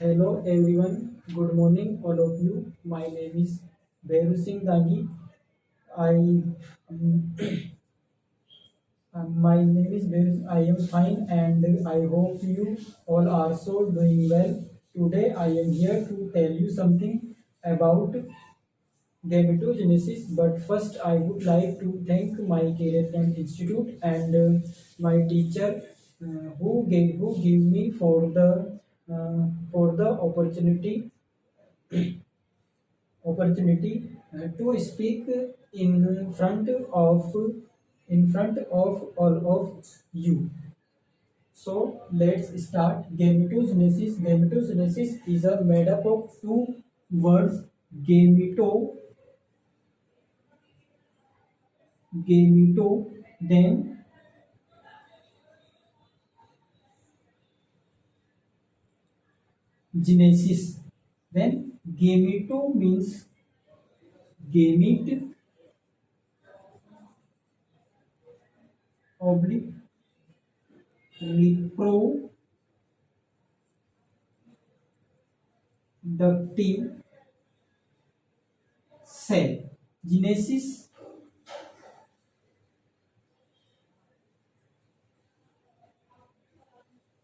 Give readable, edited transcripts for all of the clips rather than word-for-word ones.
Hello everyone, good morning all of you. My name is Behru Singh Dagi. I um, my name is Behru. I am fine and I hope you all are also doing well. Today I am here to tell you something about gametogenesis. But first I would like to thank my Career Camp Institute and my teacher who gave me for the opportunity to speak in front of all of you. So let's start. Gametogenesis. Gametogenesis is a made up of two words: gameto, gameto, then genesis. Then gameto means gamete oblique reproductive cell. Genesis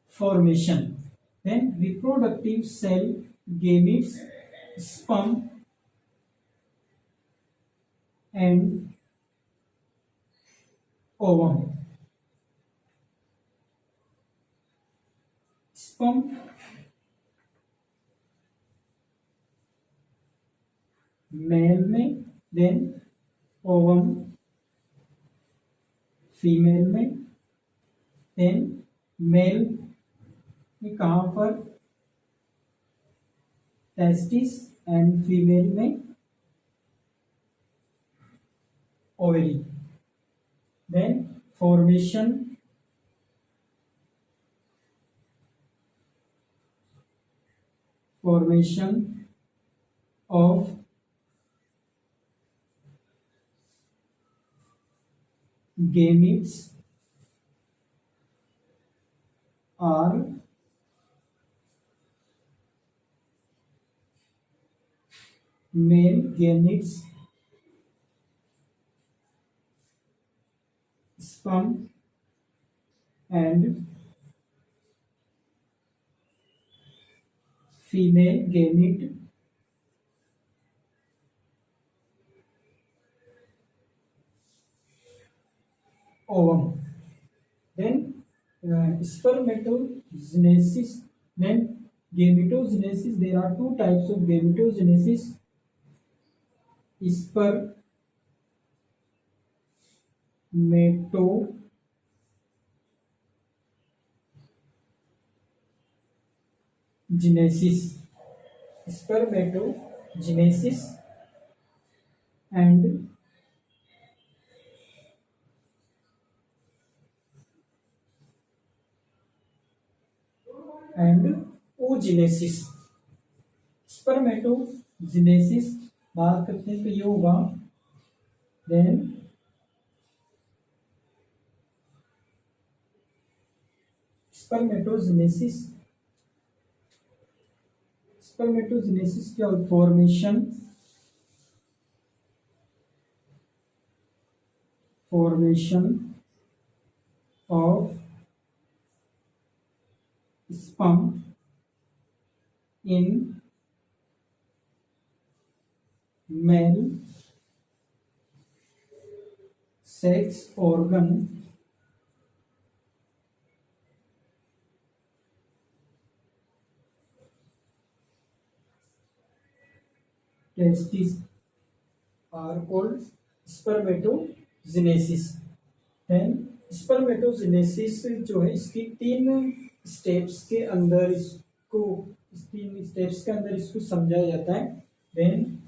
formation. Then reproductive cell gametes, sperm and ovum. Sperm male में, then ovum female में, then male में कहाँ पर testis and female में ovary. Then formation of gametes are male gametes, sperm and female gamete, ovum. Then spermatogenesis. Then gametogenesis. There are two types of gametogenesis: spermatogenesis spermatogenesis and oogenesis. Spermatogenesis बात करते हैं तो ये होगा. Then spermatogenesis spermatogenesis क्या होता है? Formation of sperm in male sex organ testes are called spermatogenesis. Then spermatogenesis जो है इसकी तीन स्टेप्स के अंदर इसको समझाया जाता है. Then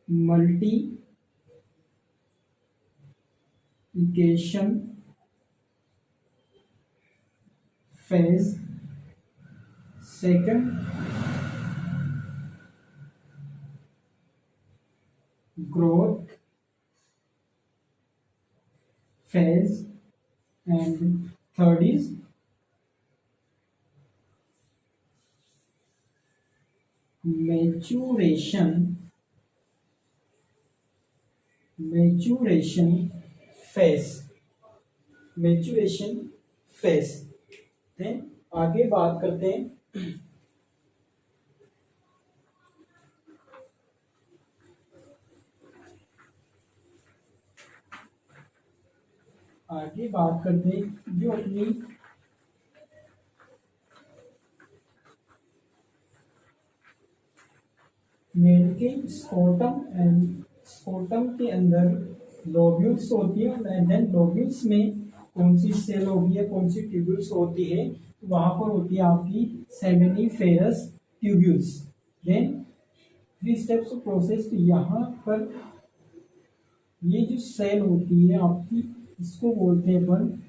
multiplication phase, second growth phase, and third is maturation phase, maturation phase. Then आगे बात करते हैं जो अपनी मेल के स्कोटम के अंदर लोब्यूल्स होती है, एंड देन लोब्यूल्स में कौन सी सेल होगी है, कौन सी ट्यूब्यूल्स होती है, तो वहां पर होती है आपकी seminiferous tubules. Then 3 steps of process. तो यहाँ पर ये जो सेल होती है आपकी, इसको बोलते हैं अपन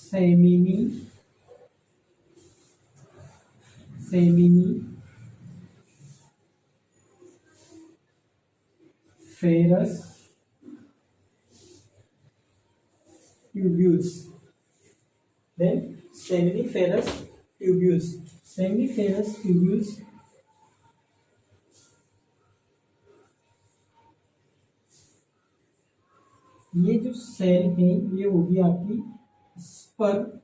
seminiferous tubules. Then seminiferous tubules ये जो सेल है ये होगी आपकी स्पर्मेटोगोनियम।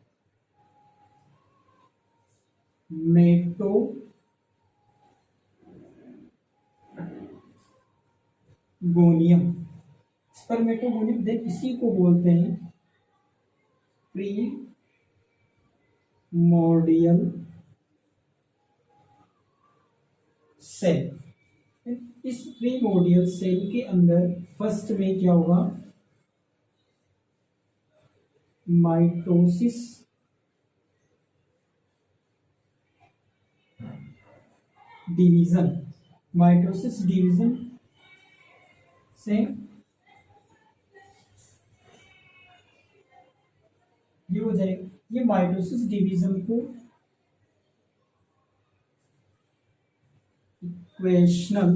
देन इसी को बोलते हैं प्रीमोर्डियल सेल। इस प्रीमोर्डियल सेल के अंदर फर्स्ट में क्या होगा, माइटोसिस डिवीजन से ये हो जाएगा। ये माइटोसिस डिवीजन को इक्वेशनल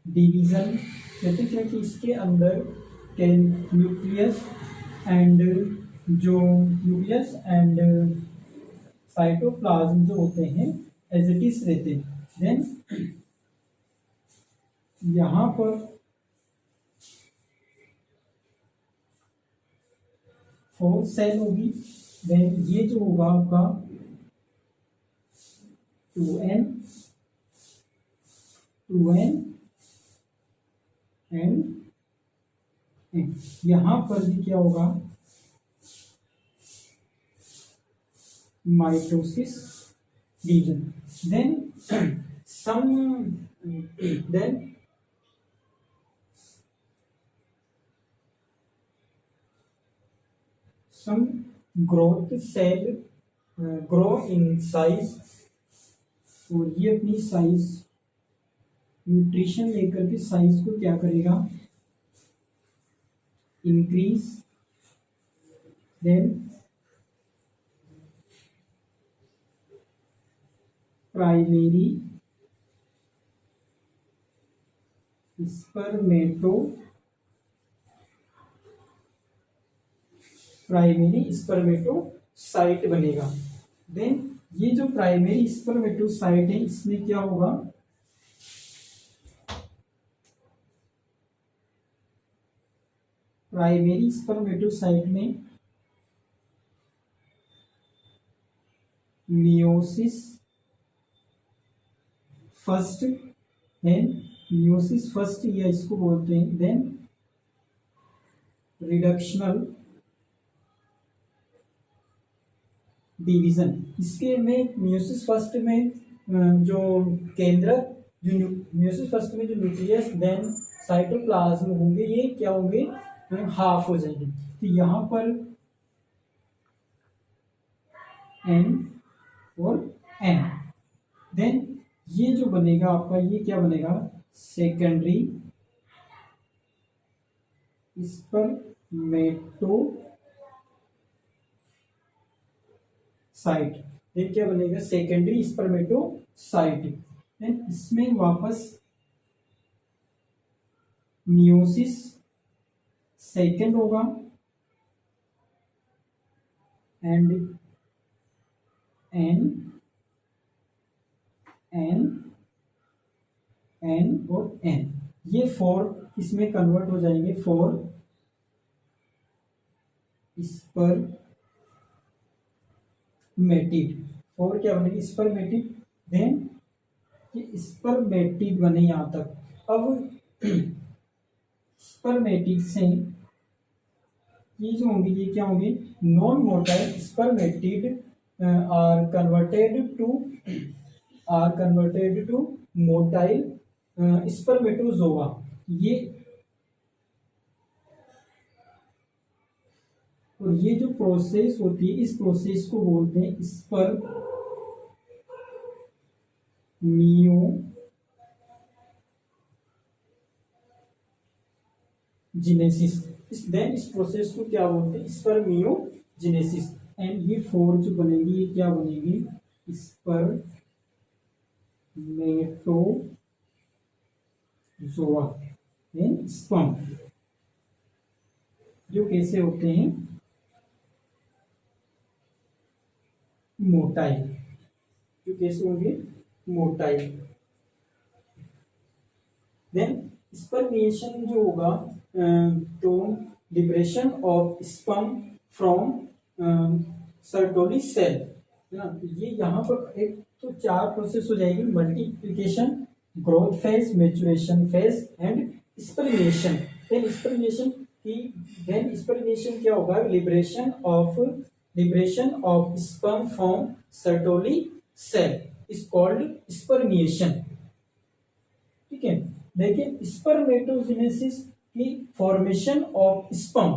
डिवीजन कहते हैं, क्योंकि इसके अंदर न्यूक्लियस एंड साइटोप्लाज्म जो होते हैं एज इट इज रहते हैं। देन यहाँ पर 4 सेल होगी। देन ये जो होगा आपका 2n एंड यहाँ पर भी क्या होगा, mitosis division. Then some growth cell grow in size, और ये अपनी साइज न्यूट्रिशन लेकर के साइज को क्या करेगा, इंक्रीज। देन प्राइमरी स्पर्मेटोसाइट बनेगा। देन ये जो प्राइमरी स्पर्मेटोसाइट है इसमें क्या होगा, प्राइमरी स्पर्मेटोसाइट में मियोसिस फर्स्ट या इसको बोलते हैं। Then reductional division. इसके में मियोसिस फर्स्ट में जो मियोसिस फर्स्ट में जो न्यूक्लियस देन साइटोप्लाज्म होंगे, ये क्या होंगे, हाफ हो जाएंगे। तो यहाँ पर n और n। देन ये जो बनेगा आपका, ये क्या बनेगा, सेकेंडरी स्पर्मेटोसाइट। ये क्या बनेगा, सेकेंडरी स्पर्मेटोसाइट। इसमें वापस मियोसिस सेकेंड होगा एंड एन एन एन और एन, ये 4 इसमें कन्वर्ट हो जाएंगे 4 स्पर्मेटिड। 4 क्या बनेगी? स्पर्मेटिड। देन ये स्पर्मेटिड बने यहां तक। अब स्पर्मेटिड से ये जो होंगे ये क्या होंगे? Non motile spermatid are converted to motile spermatozoa. ये और ये जो प्रोसेस होती है इस प्रोसेस को बोलते हैं स्पर्मियोजेनेसिस। देन इस प्रोसेस को क्या बोलते हैं? स्पर्मियोजेनेसिस। एंड ये 4 जो बनेगी ये क्या बनेगी? स्पर्मेटोजोआ एंड स्पर्म, जो कैसे होते हैं? मोटाइल। जो कैसे होंगे? मोटाइल। देन स्पर्मिएशन जो होगा तो liberation of sperm from Sertoli cell, है ना? तो ये यहाँ पर एक तो 4 प्रोसेस हो जाएगी: multiplication, growth phase, maturation phase and spermiation. Then spermiation क्या होगा? Liberation of sperm from Sertoli cell is called spermiation. ठीक है। देखिए स्पर्मेटोजेनेसिस की formation of sperm,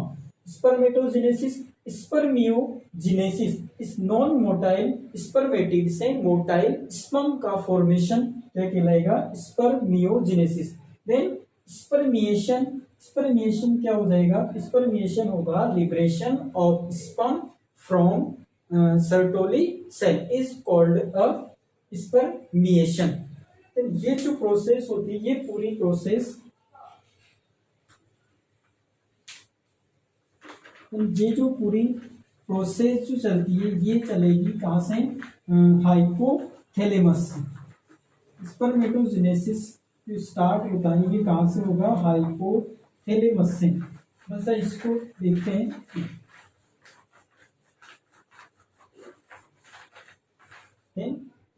spermatogenesis, spermiogenesis इस नॉन मोटाइल स्पर्मेटिड से मोटाइल स्पर्म का फॉर्मेशन क्या कहलाएगा? स्पर्मियोजेनेसिस। देन स्पर्मिएशन, स्पर्मिएशन क्या हो जाएगा? स्पर्मिएशन होगा liberation of sperm from Sertoli cell is called a spermiation. ये जो प्रोसेस होती है ये पूरी प्रोसेस, ये जो पूरी प्रोसेस जो चलती है ये चलेगी कहां से? हाइपोथैलेमस से। स्पर्मेटोजेनेसिस जो स्टार्ट होता है ये कहां से होगा? हाइपोथैलेमस से। बस इसको देखते हैं।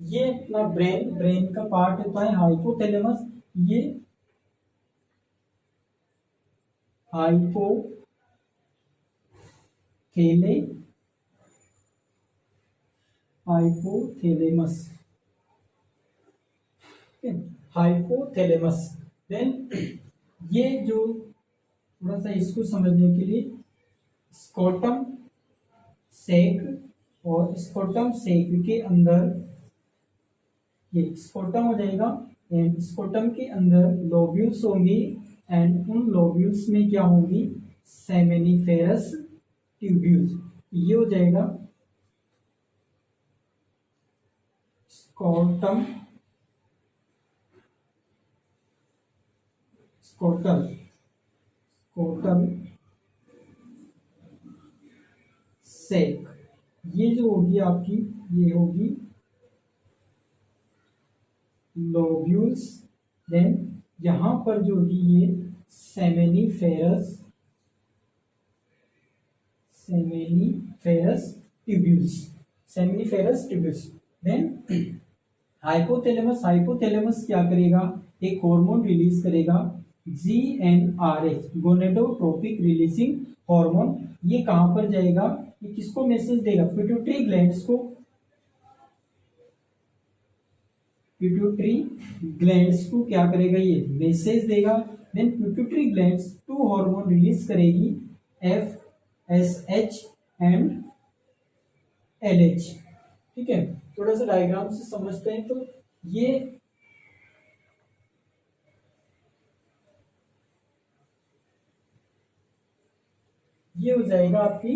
ये अपना ब्रेन का पार्ट होता है हाइपोथैलेमस। ये हाइपोथैलेमस, हाइपोथैलेमस। देन ये जो थोड़ा सा इसको समझने के लिए स्कोटम सेक और स्कोटम सेक के अंदर ये स्कोटम हो जाएगा एंड स्कोटम के अंदर लोब्यूल्स होंगी एंड उन लोब्यूल्स में क्या होंगी? Seminiferous tubules. ये हो जाएगा स्कोटम स्कोटल स्कोटल सेक। ये जो होगी आपकी ये होगी लोब्यूल्स। देन यहां पर जो होगी ये सेमेनिफेरस ट्यूब्यूल्स। देन हाइपोथैलेमस क्या करेगा? एक हार्मोन रिलीज करेगा GnRH, गोनेडोट्रोपिक रिलीजिंग हार्मोन। ये कहां पर जाएगा? ये किसको मैसेज देगा? पिट्यूटरी ग्लैंड्स को। पिट्यूटरी ग्लैंड्स को क्या करेगा? ये मैसेज देगा। Then pituitary glands 2 hormone release करेगी, FSH एंड LH। ठीक है। थोड़ा सा डायग्राम से समझते हैं तो ये हो जाएगा आपकी